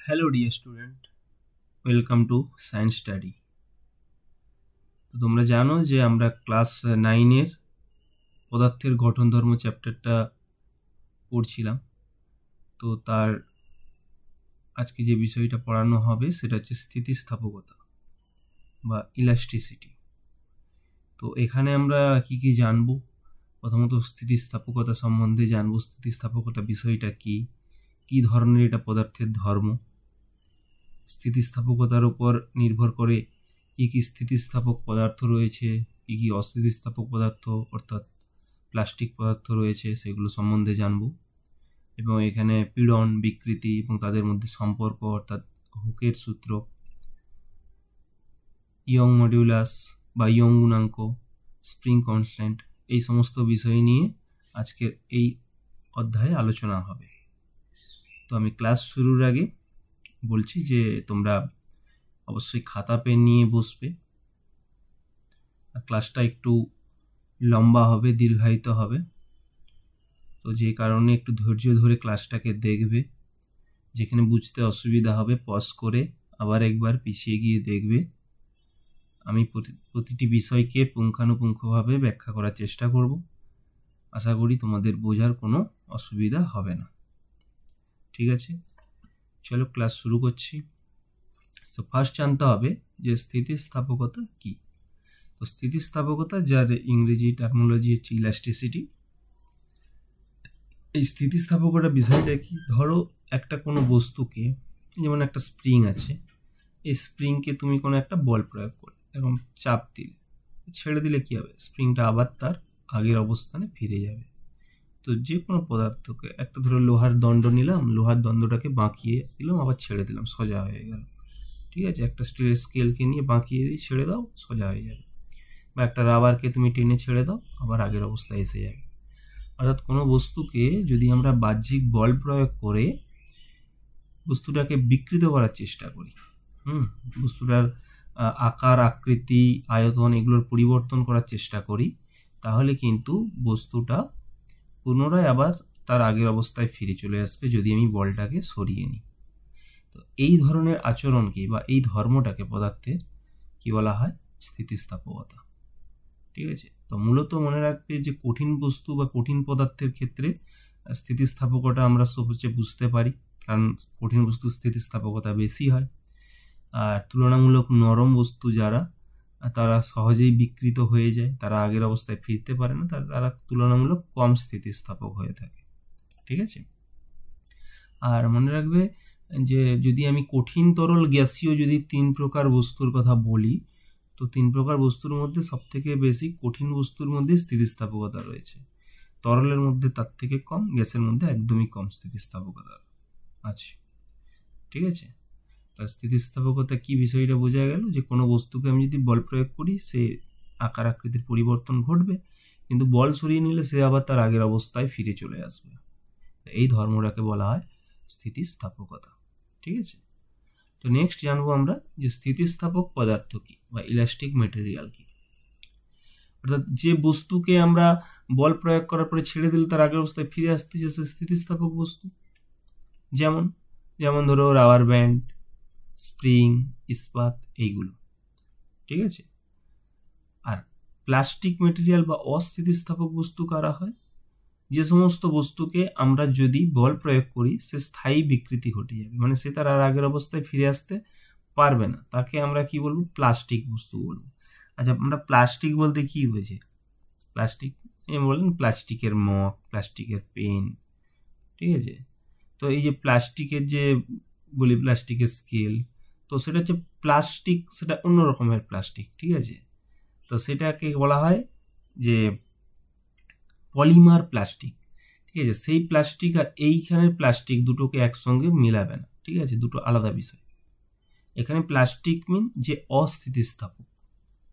Hello dear student, welcome to science study. তো তোমরা জানো যে আমরা ক্লাস 9-এর পদার্থের গঠন ধর্ম চ্যাপ্টারটা পড়ছিলাম। তো তার আজকে যে বিষয়টা পড়ানো হবে সেটা হচ্ছে স্থিতিস্থাপকতা বা ইলাস্টিসিটি। তো এখানে আমরা কি কি জানবো? প্রথমত স্থিতিস্থাপকতা সম্বন্ধে জানবো। স্থিতিস্থাপকতা বিষয়টা কি, কি ধরনের এটা পদার্থের ধর্ম, স্থিতিস্থাপকতার উপর নির্ভর করে কী কী স্থিতিস্থাপক পদার্থ রয়েছে, কী কী অস্থিতিস্থাপক পদার্থ অর্থাৎ প্লাস্টিক পদার্থ রয়েছে, সেগুলো সম্বন্ধে জানব। এবং এখানে পীড়ন, বিকৃতি এবং তাদের মধ্যে সম্পর্ক অর্থাৎ হুকের সূত্র, ইয়ং মডিউলাস বা ইয়ং গুণাঙ্ক, স্প্রিং কনস্ট্যান্ট, এই সমস্ত বিষয় নিয়ে আজকের এই অধ্যায়ে আলোচনা হবে। তো আমি ক্লাস শুরুর আগে বলছি যে তোমরা অবশ্যই খাতা পেন নিয়ে বসবে। আর ক্লাসটা একটু লম্বা হবে, দীর্ঘায়িত হবে, তো যে কারণে একটু ধৈর্য ধরে ক্লাসটাকে দেখবে। যেখানে বুঝতে অসুবিধা হবে পজ করে আবার একবার পিছিয়ে গিয়ে দেখবে। আমি প্রতিটি বিষয়কে পুঙ্খানুপুঙ্খভাবে ব্যাখ্যা করার চেষ্টা করব। আশা করি তোমাদের বোঝার কোনো অসুবিধা হবে না। ঠিক আছে, চলো ক্লাস শুরু করছি। তো ফার্স্ট জানতে হবে যে স্থিতিস্থাপকতা কি। তো স্থিতিস্থাপকতা, যার ইংরেজি টার্মিনোলজি হচ্ছে ইলাস্টিসিটি। এই স্থিতিস্থাপকতা বিষয়টা কি? ধরো একটা কোনো বস্তুকে, যেমন একটা স্প্রিং আছে, এই স্প্রিংকে তুমি কোনো একটা বল প্রয়োগ করে এরকম চাপ দিলে, ছেড়ে দিলে কি হবে? স্প্রিংটা আবার তার আগের অবস্থানে ফিরে যাবে। তো যে কোনো পদার্থকে, একটা ধরো লোহার দণ্ড নিলাম, লোহার দণ্ডটাকে বাঁকিয়ে দিলাম, আবার ছেড়ে দিলাম, সোজা হয়ে গেল। ঠিক আছে, একটা স্টিলের স্কেলকে নিয়ে বাঁকিয়ে দিয়ে ছেড়ে দাও, সোজা হয়ে যাবে। বা একটা রাবারকে তুমি টেনে ছেড়ে দাও, আবার আগের অবস্থায় এসে যাবে। অর্থাৎ কোনো বস্তুকে যদি আমরা বাহ্যিক বল প্রয়োগ করে বস্তুটাকে বিকৃত করার চেষ্টা করি, বস্তুটার আকার, আকৃতি, আয়তন এগুলোর পরিবর্তন করার চেষ্টা করি, তাহলে কিন্তু বস্তুটা পুনরায় আবার তার আগের অবস্থায় ফিরে চলে আসবে যদি আমি বলটাকে সরিয়ে নিই। তো এই ধরনের আচরণকে বা এই ধর্মটাকে পদার্থের কি বলা হয়? স্থিতিস্থাপকতা। ঠিক আছে, তো মূলত মনে রাখবে যে কঠিন বস্তু বা কঠিন পদার্থের ক্ষেত্রে স্থিতিস্থাপকতা আমরা সবচেয়ে বুঝতে পারি, কারণ কঠিন বস্তুর স্থিতিস্থাপকতা বেশি হয়। আর তুলনামূলক নরম বস্তু যারা, তারা সহজেই বিকৃত হয়ে যায়, তারা আগের অবস্থায় ফিরতে পারে না, তারা তুলনামূলক কম স্থিতিস্থাপক হয়ে থাকে। ঠিক আছে, আর মনে রাখবে যে যদি আমি কঠিন, তরল, গ্যাসীয় যদি 3 প্রকার বস্তুর কথা বলি, তো 3 প্রকার বস্তুর মধ্যে সবথেকে বেশি কঠিন বস্তুর মধ্যে স্থিতিস্থাপকতা রয়েছে। তরলের মধ্যে তার থেকে কম, গ্যাসের মধ্যে একদমই কম স্থিতিস্থাপকতা আছে। ঠিক আছে, তার স্থিতিস্থাপকতা কি বিষয়টা বোঝা গেল যে কোনো বস্তুকে আমি যদি বল প্রয়োগ করি, সে আকার আকৃতির পরিবর্তন ঘটবে, কিন্তু বল সরিয়ে নিলে সে আবার তার আগের অবস্থায় ফিরে চলে আসবে। এই ধর্মটাকে বলা হয় স্থিতিস্থাপকতা। ঠিক আছে, তো নেক্সট জানবো আমরা যে স্থিতিস্থাপক পদার্থ কি বা ইলাস্টিক মেটেরিয়াল কি। অর্থাৎ যে বস্তুকে আমরা বল প্রয়োগ করার পরে ছেড়ে দিলে তার আগের অবস্থায় ফিরে আসতেছে, সে স্থিতিস্থাপক বস্তু। যেমন যেমন ধরো রাবার ব্যান্ড, স্প্রিং, ইস্পাত, এইগুলো। ঠিক আছে, আর প্লাস্টিক মেটেরিয়াল বা অস্থিতিস্থাপক বস্তু কারা হয়? যে সমস্ত বস্তুকে আমরা যদি বল প্রয়োগ করি সে স্থায়ী বিকৃতি ঘটে যাবে, মানে সে তার আর আগের অবস্থায় ফিরে আসতে পারবে না, তাকে আমরা কি বলবো? প্লাস্টিক বস্তু বলবো। আচ্ছা, আমরা প্লাস্টিক বলতে কি বুঝি? প্লাস্টিক বলেন প্লাস্টিকের মগ, প্লাস্টিকের পেন। ঠিক আছে, তো এই যে প্লাস্টিকের যে বলি প্লাস্টিকের স্কেল, তো সেটা হচ্ছে প্লাস্টিক, সেটা অন্য রকমের প্লাস্টিক। ঠিক আছে, তো সেটাকে বলা হয় যে পলিমার প্লাস্টিক। ঠিক আছে, সেই প্লাস্টিক আর এইখানের প্লাস্টিক দুটোকে একসঙ্গে মিলাবে না। ঠিক আছে, দুটো আলাদা বিষয়। এখানে প্লাস্টিক মিন যে অস্থিতিস্থাপক,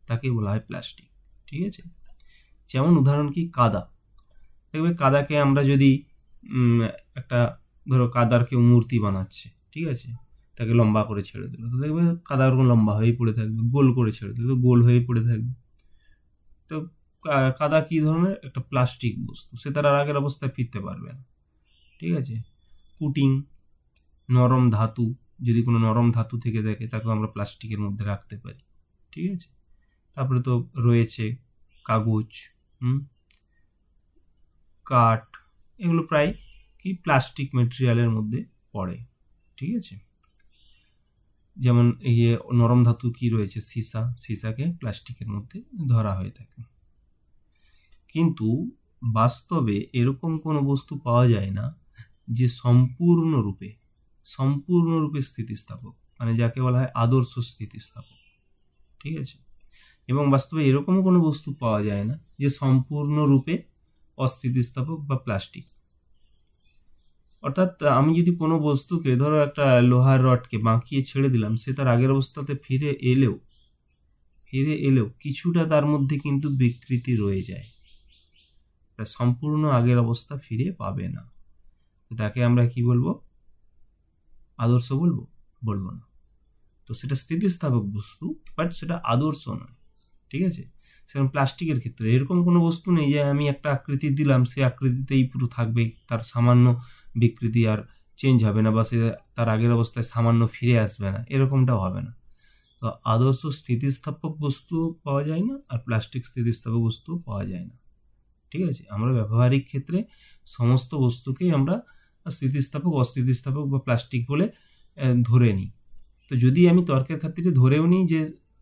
তাকে বলা হয় প্লাস্টিক। ঠিক আছে, যেমন উদাহরণ কি? কাদা। দেখবে কাদাকে আমরা যদি একটা, ধরো কাদার কেউ মূর্তি বানাচ্ছে, ঠিক আছে, তাকে লম্বা করে ছেড়ে দিল, তো দেখবে কাদা ওরকম লম্বা হয়েই পড়ে থাকবে। গোল করে ছেড়ে দিল তো গোল হয়ে পড়ে থাকবে। তো কাদা কি ধরনের? একটা প্লাস্টিক বস্তু, সে তার আগের অবস্থায় ফিরতে পারবে না। ঠিক আছে, পুটিং, নরম ধাতু যদি কোনো নরম ধাতু থেকে থাকে তাকে আমরা প্লাস্টিকের মধ্যে রাখতে পারি, ঠিক আছে। তারপরে তো রয়েছে কাগজ, কাঠ, এগুলো প্রায় কি প্লাস্টিক মেটেরিয়ালের মধ্যে পড়ে, ঠিক আছে। যেমন এই যে নরম ধাতু কি রয়েছে, সীসাকে প্লাস্টিকের মধ্যে ধরা হয়ে থাকে। কিন্তু বাস্তবে এরকম কোনো বস্তু পাওয়া যায় না যে সম্পূর্ণরূপে স্থিতিস্থাপক, মানে যাকে বলা হয় আদর্শ স্থিতিস্থাপক, ঠিক আছে। এবং বাস্তবে এরকম কোনো বস্তু পাওয়া যায় না যে সম্পূর্ণরূপে অস্থিতিস্থাপক বা প্লাস্টিক। অর্থাৎ আমি যদি কোনো বস্তুকে, ধরো একটা লোহার রডকে বাঁকিয়ে ছেড়ে দিলাম, সে তার আগের অবস্থাতে ফিরে এলেও কিছুটা তার মধ্যে কিন্তু বিকৃতি রয়ে যায়, তা সম্পূর্ণ আগের অবস্থা ফিরে পাবে না। তাকে আমরা কি বলবো, আদর্শ বলবো না। তো সেটা স্থিতিস্থাপক বস্তু, বাট সেটা আদর্শ নয়, ঠিক আছে। সেরকম প্লাস্টিকের ক্ষেত্রে এরকম কোনো বস্তু নেই যে আমি একটা আকৃতি দিলাম, সে আকৃতিতেই পুরো থাকবে, তার সামান্য বিকৃতি আর চেঞ্জ হবে না, বা সে তার আগের অবস্থায় সামান্য ফিরে আসবে না, এরকমটাও হবে না। তো আদর্শ স্থিতিস্থাপক বস্তু পাওয়া যায় না, আর প্লাস্টিক স্থিতিস্থাপক বস্তু পাওয়া যায় না, ঠিক আছে। আমরা ব্যবহারিক ক্ষেত্রে সমস্ত বস্তুকেই আমরা স্থিতিস্থাপক, অস্থিতিস্থাপক বা প্লাস্টিক বলে ধরে নিই। তো যদি আমি তর্কের খাতিরে ধরেও নিই যে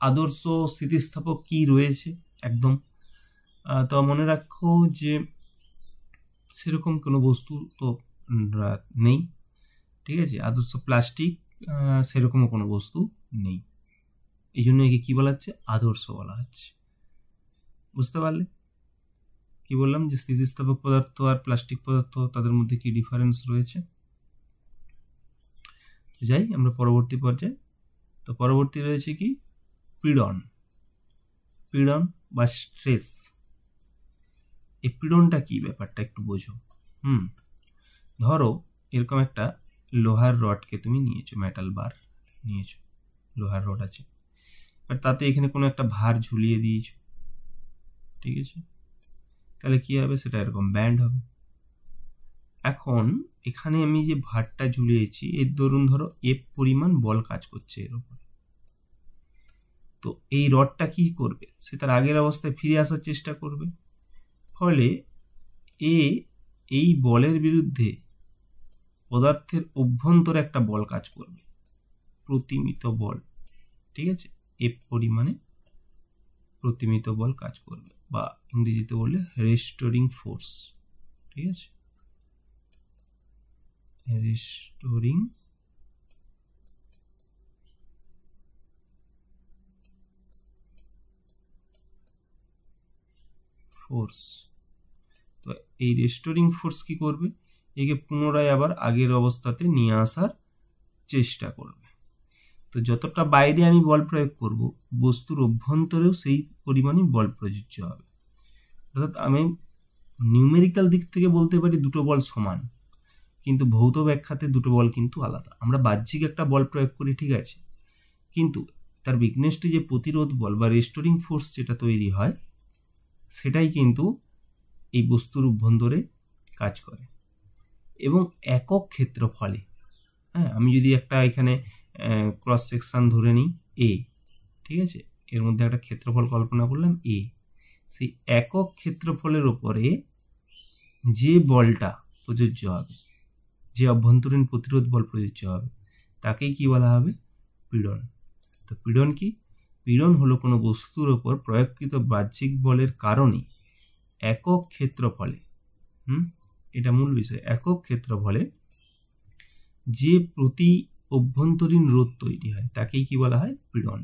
আদর্শ স্থিতিস্থাপক কি রয়েছে একদম, তো মনে রাখো যে সেরকম কোনো বস্তু তো নেই, ঠিক আছে। আদর্শ প্লাস্টিক সেরকমও কোনো বস্তু নেই, এই জন্য একে কি বলা হচ্ছে, আদর্শ বলা হচ্ছে। বুঝতে পারলে কি বললাম, যে স্থিতিস্থাপক পদার্থ আর প্লাস্টিক পদার্থ তাদের মধ্যে কি ডিফারেন্স রয়েছে। যাই আমরা পরবর্তী পর্যায়ে। তো পরবর্তী রয়েছে কি, পীড়ন বা স্ট্রেস। এই পীড়নটা কি, ব্যাপারটা একটু বোঝো। ধরো এরকম একটা লোহার রডকে তুমি নিয়েছো, মেটাল বার নিয়েছো, লোহার রড আছে, আর তাতে এখানে কোনো একটা ভার ঝুলিয়ে দিয়েছো, ঠিক আছে। তাহলে কি হবে, সেটা এরকম ব্যান্ড হবে। এখন এখানে আমি যে ভারটা ঝুলিয়েছি, এর দরুন ধরো এফ পরিমাণ বল কাজ করছে এর উপর। তো এই রডটা কি করবে, সে তার আগের অবস্থায় ফিরে আসার চেষ্টা করবে, ফলে এই বলের বিরুদ্ধে পদার্থের অভ্যন্তরে একটা বল কাজ করবে, প্রতিমিত বল, ঠিক আছে। এফ পরিমাণে প্রতিমিত বল কাজ করবে, বা ইংরেজিতে বললে রেস্টোরিং ফোর্স, ঠিক আছে, রেস্টোরিং ফোর্স। তো এই রেস্টোরিং ফোর্স কি করবে, একে পুনরায় আবার আগের অবস্থাতে নিয়ে আসার চেষ্টা করবে। তো যতটা বাইরে আমি বল প্রয়োগ করব, বস্তুর অভ্যন্তরেও সেই পরিমাণই বল প্রযোজ্য হবে। অর্থাৎ আমি নিউমেরিক্যাল দিক থেকে বলতে পারি দুটো বল সমান, কিন্তু ভৌত ব্যাখ্যাতে দুটো বল কিন্তু আলাদা। আমরা বাহ্যিক একটা বল প্রয়োগ করি, ঠিক আছে, কিন্তু তার বিঘ্নেষ্টে যে প্রতিরোধ বল বা রেস্টোরিং ফোর্স যেটা তৈরি হয়, সেটাই কিন্তু এই বস্তুর অভ্যন্তরে কাজ করে। এবং একক ক্ষেত্রফলে, আমি যদি একটা এখানে ক্রস সেকশন ধরে নিই এ, ঠিক আছে, এর মধ্যে একটা ক্ষেত্রফল কল্পনা করলাম এ, সেই একক ক্ষেত্রফলের উপরে যে বলটা প্রযোজ্য হবে, যে অভ্যন্তরীণ প্রতিরোধ বল প্রযোজ্য হবে, তাকেই কি বলা হবে, পীড়ন। তো পীড়ন কি, পীড়ন হলো কোনো বস্তুর ওপর প্রয়োগকৃত বাহ্যিক বলের কারণে একক ক্ষেত্রফলে, এটা মূল বিষয়, একক ক্ষেত্রফলে যে প্রতি অভ্যন্তরীণ রোধ তৈরি হয় তাকেই কি বলা হয়, পীড়ন।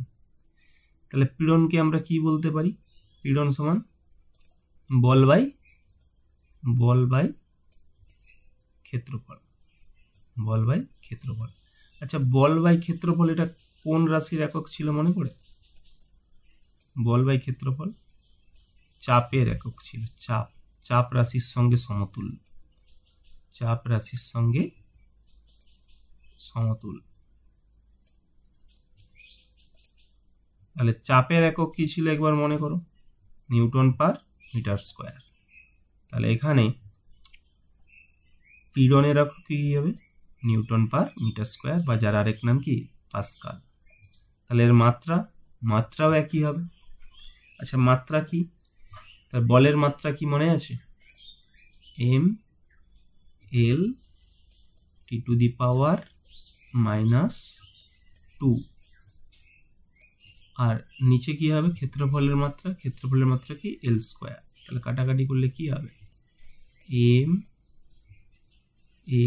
তাহলে পীড়নকে আমরা কি বলতে পারি, পীড়ন সমান বল বাই ক্ষেত্রফল, বল বাই ক্ষেত্রফল। আচ্ছা, বল বাই ক্ষেত্রফল এটা কোন রাশির একক ছিল মনে পড়ে? বল বাই ক্ষেত্রফল চাপের একক ছিল, চাপ রাশির সঙ্গে সমতুল্য, চাপ রাশির সঙ্গে সমতুল্য। তাহলে চাপের একক কি ছিল একবার মনে করো, নিউটন পার মিটার স্কোয়ার। তাহলে এখানে পীড়নের একক কি হবে, নিউটন পার মিটার স্কোয়ার, বা যার আরেক নাম কি পাস্কাল। তাহলে এর মাত্রাও একই হবে। আচ্ছা, মাত্রা কি? তার বলের মাত্রা কি মনে আছে? M L T to the power -2। আর নিচে কি হবে? ক্ষেত্রফলের মাত্রা কি এল স্কোয়ার। তাহলে কাটাকাটি করলে কি হবে? M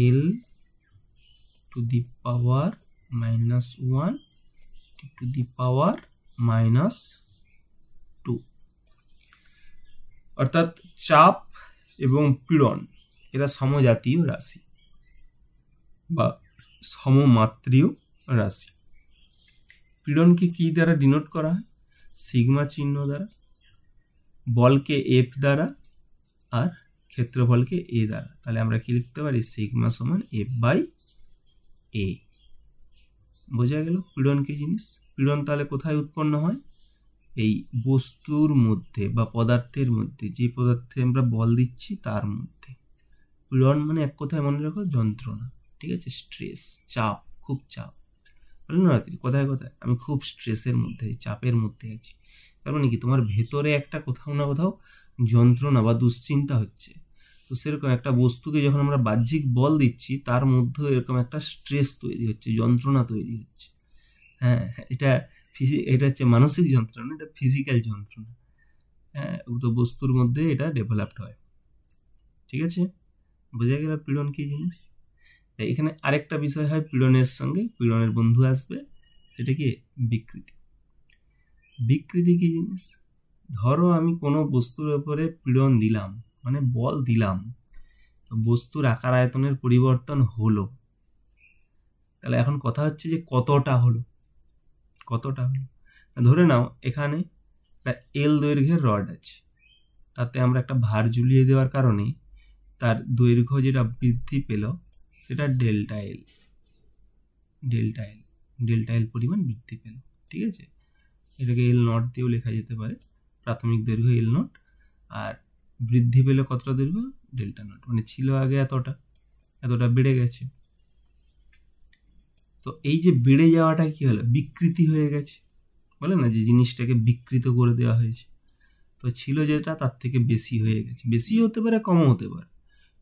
L to the power -1 to the power -2। অর্থাৎ চাপ এবং পীড়ন এরা সমজাতীয় রাশি বা সমমাত্রীয় রাশি। পীড়নকে কি দ্বারা ডিনোট করা হয়? সিগমা চিহ্ন দ্বারা, বলকে এফ দ্বারা, আর ক্ষেত্রফলকে এ দ্বারা। তাহলে আমরা কি লিখতে পারি? সিগমা সমান F/A। বোঝা গেল পীড়ন কি জিনিস? পীড়ন তাহলে কোথায় উৎপন্ন হয়? এই বস্তুর মধ্যে বা পদার্থের মধ্যে, যে পদার্থে আমরা বল দিচ্ছি তার মধ্যে। পীড়ন মানে এক কথায় মনে রাখো যন্ত্রণা, ঠিক আছে? স্ট্রেস, চাপ, খুব চাপ। বলুন না কোথায় আমি খুব স্ট্রেসের মধ্যে, চাপের মধ্যে আছি। তার মানে কি তোমার ভেতরে একটা কোথাও না কোথাও যন্ত্রণা বা দুশ্চিন্তা হচ্ছে। তো সেরকম একটা বস্তুকে যখন আমরা বাহ্যিক বল দিচ্ছি তার মধ্যে এরকম একটা স্ট্রেস তৈরি হচ্ছে, যন্ত্রণা তৈরি হচ্ছে। হ্যাঁ, এটা হচ্ছে মানসিক যন্ত্রণা, এটা ফিজিক্যাল যন্ত্রণা। হ্যাঁ, তো বস্তুর মধ্যে এটা ডেভেলপড হয়। ঠিক আছে, বোঝা গেল পীড়ন কি জিনিস। এখানে আরেকটা বিষয় হয় পীড়নের সঙ্গে, পীড়নের বন্ধু আসবে, সেটা কি বিকৃতি। বিকৃতি কি জিনিস? ধরো আমি কোনো বস্তুর উপরে পীড়ন দিলাম, মানে বল দিলাম, তো বস্তুর আকার আয়তনের পরিবর্তন হলো। তাহলে এখন কথা হচ্ছে যে কতটা হলো। ধরে নাও এখানে একটা এল দৈর্ঘ্যের রড আছে, তাতে আমরা একটা ভার ঝুলিয়ে দেওয়ার কারণে তার দৈর্ঘ্য যেটা বৃদ্ধি পেল সেটা ডেল্টা এল পরিমাণ বৃদ্ধি পেল। ঠিক আছে, এটাকে এল নট দিয়েও লেখা যেতে পারে। প্রাথমিক দৈর্ঘ্য এল নট, আর বৃদ্ধি পেল কতটা দৈর্ঘ্য? Delta not. মানে ছিল আগে এতটা বেড়ে গেছে। তো এই যে বেড়ে যাওয়াটা কি হলো? বিকৃতি হয়ে গেছে। বলে না যে জিনিসটাকে বিকৃত করে দেওয়া হয়েছে। তো ছিল যেটা তার থেকে বেশি হয়ে গেছে। বেশি হতে পারে, কমও হতে পারে।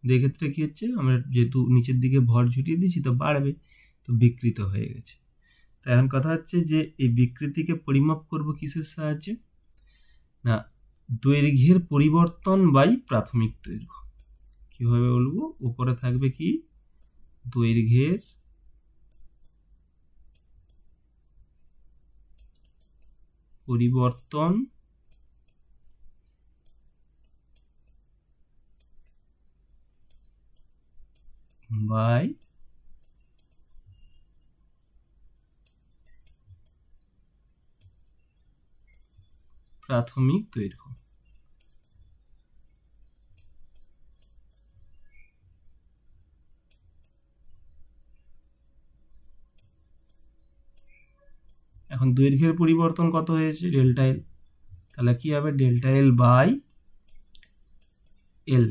এক্ষেত্রে কি হচ্ছে? আমরা যেহেতু নিচের দিকে ভর ঝুটিয়ে দিচ্ছি তো বাড়বে, তো বিকৃত হয়ে গেছে। তো এখন কথা হচ্ছে যে এই বিকৃতিকে পরিমাপ করব কিসের সাহায্যে? না, দৈর্ঘ্যের পরিবর্তন বাই প্রাথমিক দৈর্ঘ্য। কিভাবে বলবো? উপরে থাকবে কি দৈর্ঘ্যের পরিবর্তন বাই প্রাথমিক দৈর্ঘ্য। এখন দৈর্ঘ্যের পরিবর্তন কত হয়েছে? ডেল্টা এল। তাহলে কি হবে? ডেল্টা এল বাই এল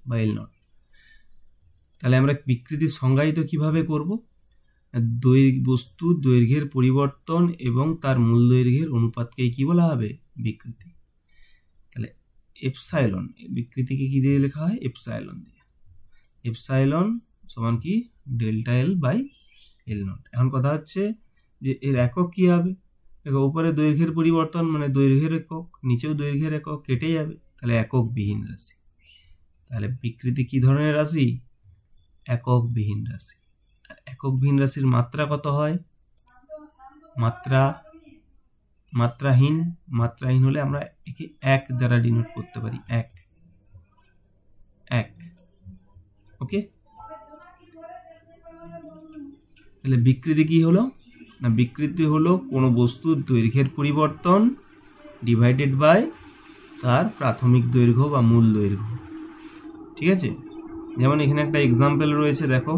বা এল নট। তাহলে আমরা বিকৃতি সংজ্ঞায়িত কিভাবে করব? বস্তুর দৈর্ঘ্যের পরিবর্তন এবং তার মূল দৈর্ঘ্যের অনুপাতকে কি বলা হবে? বিকৃতি। তাহলে এপসাইলন, বিকৃতিকে কি দিয়ে লেখা হয়? এপসাইলন দিয়ে। এপসাইলন সমান কি? Delta L by L nought. এখন কথা হচ্ছে যে এর একক কি হবে? দেখো, উপরে দৈর্ঘ্যের পরিবর্তন মানে দৈর্ঘ্যের একক, নিচেও দৈর্ঘ্যের একক, কেটে যাবে, তাহলে একক বিহীন রাশি। তাহলে বিকৃতি কি ধরনের রাশি? একক বিহীন রাশি। একক বিহীন রাশির মাত্রা কত হয়? মাত্রাহীন হলে আমরা একে 1 দ্বারা ডিনোট করতে পারি। 1। ওকে, তাহলে বিকৃতি কি হলো? না, বিকৃতি হলো কোনো বস্তুর দৈর্ঘ্যের পরিবর্তন ডিভাইডেড বাই তার প্রাথমিক দৈর্ঘ্য বা মূল দৈর্ঘ্য। ঠিক আছে, যেমন এখানে একটা এক্সাম্পল রয়েছে, দেখো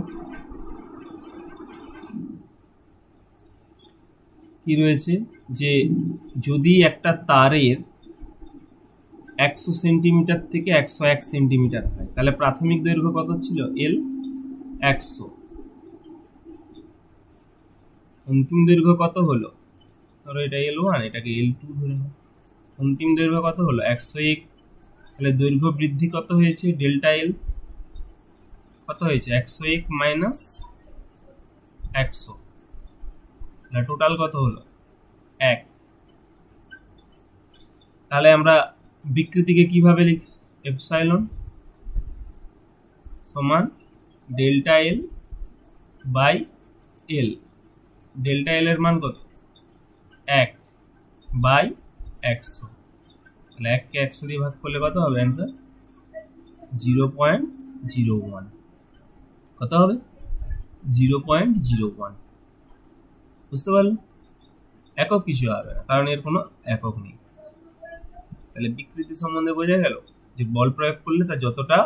কি রয়েছে, যে যদি একটা 100 সেন্টিমিটার থেকে 101 সেন্টিমিটার হয়, তাহলে প্রাথমিক দৈর্ঘ্য কত ছিল? এল 100। অন্তিম দৈর্ঘ্য কত হলো? ধরো এটা L1, এটাকে L2 ধরে নাও। অন্তিম দৈর্ঘ্য কত হলো? 101। তাহলে দৈর্ঘ্য বৃদ্ধি কত হয়েছে? ডেল্টা এল কত হয়েছে? 101 মাইনাস 100, তাহলে টোটাল কত হলো? 1। তাহলে আমরা বিকৃতিকে কিভাবে লিখি? এপসাইলন সমান delta L by L. Delta L এর মান কত? 1 বাই 100। তাহলে 1কে 100 দিয়ে ভাগ করলে কত হবে অ্যান্সার? 0.01। কত হবে? 0.01। বুঝতে পারলে? একক কিছু হবে না, কারণ এর কোনো একক নেই। তাহলে বিকৃতি সম্বন্ধে বোঝা গেল যে বল প্রয়োগ করলে তার যতটা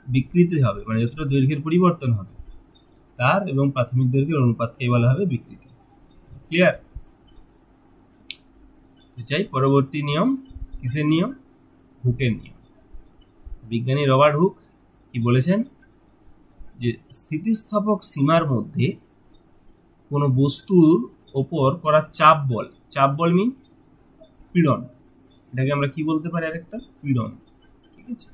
বিকৃতি হবে, মানে যতটা দৈর্ঘ্যের পরিবর্তন হবে, তার এবং প্রাথমিক দৈর্ঘ্যের অনুপাতকে বলা হবে বিকৃতি। ক্লিয়ার? চাই পরবর্তী নিয়ম। কিসের নিয়ম? হুকের নিয়ম। বিজ্ঞানী রবার্ট হুক কি বলেছেন? যে স্থিতিস্থাপক সীমার মধ্যে কোনো বস্তুর ওপর করা চাপ বল মিন পীড়ন, এটাকে আমরা কি বলতে পারি? আরেকটা পীড়ন। ঠিক আছে,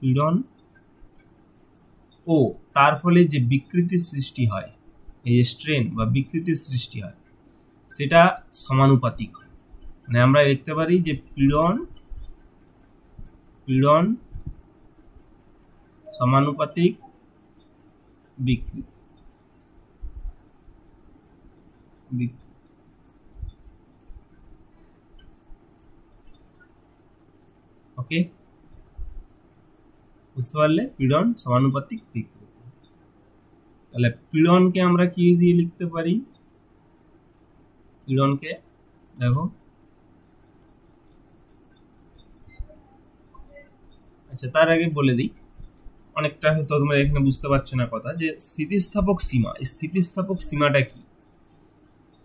পীড়ন ও তার ফলে যে বিকৃতির সৃষ্টি হয়, এই যে স্ট্রেন বা বিকৃতির সৃষ্টি হয়, সেটা সমানুপাতিক হয়। মানে আমরা লিখতে পারি যে পীড়ন সমানুপাতিক বিকৃতি। ওকে, বুঝতে পারলে? পীড়ন সমানুপাতিক বিকৃতি। তাহলে পীড়নকে আমরা কি দিয়ে লিখতে পারি? পীড়নকে দেখো, আচ্ছা তার আগে বলে দিই, অনেকটা হয়তো তোমরা এখানে বুঝতে পারছো না কথা, যে স্থিতিস্থাপক সীমা, এই স্থিতিস্থাপক সীমাটা কি?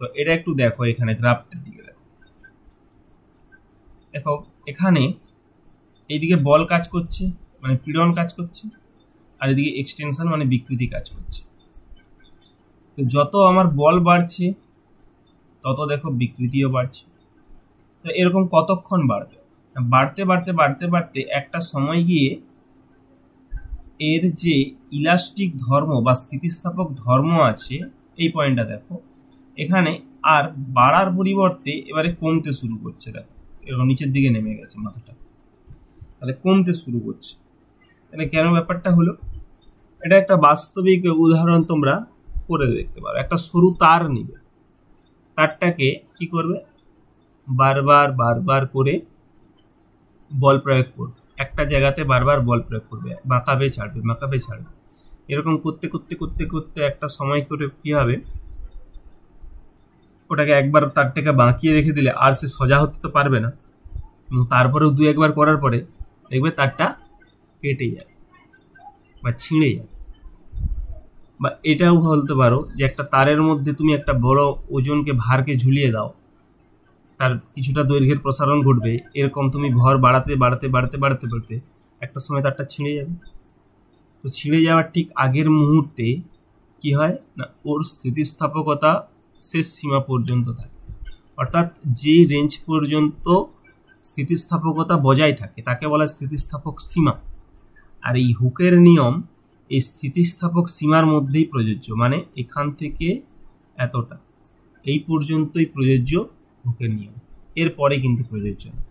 তো এটা একটু দেখো, এখানে গ্রাফটার দিকে দেখো, এখানে এইদিকে বল কাজ করছে, মানে পীড়ন কাজ করছে, আর এদিকে এক্সটেনশন মানে বিকৃতি কাজ করছে। তো যত আমার বল বাড়ছে তত দেখো বিকৃতিও বাড়ছে। তো এরকম কতক্ষণ বাড়বে? বাড়তে বাড়তে বাড়তে বাড়তে একটা সময় গিয়ে এর যে ইলাস্টিক ধর্ম বা স্থিতিস্থাপক ধর্ম আছে, এই পয়েন্টটা দেখো, এখানে আর বাড়ার পরিবর্তে এবারে কমতে শুরু করছে। দেখো এরকম নিচের দিকে নেমে গেছে মাথাটা, তাহলে কমতে শুরু করছে। তাহলে কেন ব্যাপারটা হলো? এটা একটা বাস্তবিক উদাহরণ তোমরা করে দেখতে পারো। একটা সরু তার নিবে, তারটাকে কি করবে? বারবার বারবার করে বল প্রয়োগ করবে, একটা জায়গাতে বারবার বল প্রয়োগ করবে, বাঁকাবে ছাড়বে, বাঁকাবে ছাড়বে, এরকম করতে করতে করতে করতে একটা সময় করে কি হবে, ওটাকে একবার তারটাকে বাঁকিয়ে রেখে দিলে আর সে সোজা হতে তো পারবে না, তারপরেও 2-1 বার করার পরে দেখবে তারটা কেটে যাবে বা ছিঁড়ে যাবে। বা এটাও বলতে পারো যে একটা তারের মধ্যে তুমি একটা বড় ওজনকে, ভারকে ঝুলিয়ে দাও, তার কিছুটা দৈর্ঘ্যের প্রসারণ ঘটবে, এরকম তুমি ভর বাড়াতে বাড়াতে বাড়াতে বাড়াতে বাড়তে একটা সময় তারটা ছিঁড়ে যাবে। তো ছিঁড়ে যাওয়ার ঠিক আগের মুহূর্তে কি হয় না, ওর স্থিতিস্থাপকতা শেষ সীমা পর্যন্ত থাকে, অর্থাৎ যে রেঞ্জ পর্যন্ত স্থিতিস্থাপকতা বজায় থাকে তাকে বলা স্থিতিস্থাপক সীমা। আর এই হুকের নিয়ম এই স্থিতিস্থাপক সীমার মধ্যেই প্রযোজ্য, মানে এখান থেকে এতটা এই পর্যন্তই প্রযোজ্য হুকের নিয়ম, এরপরে কিন্তু প্রযোজ্য না।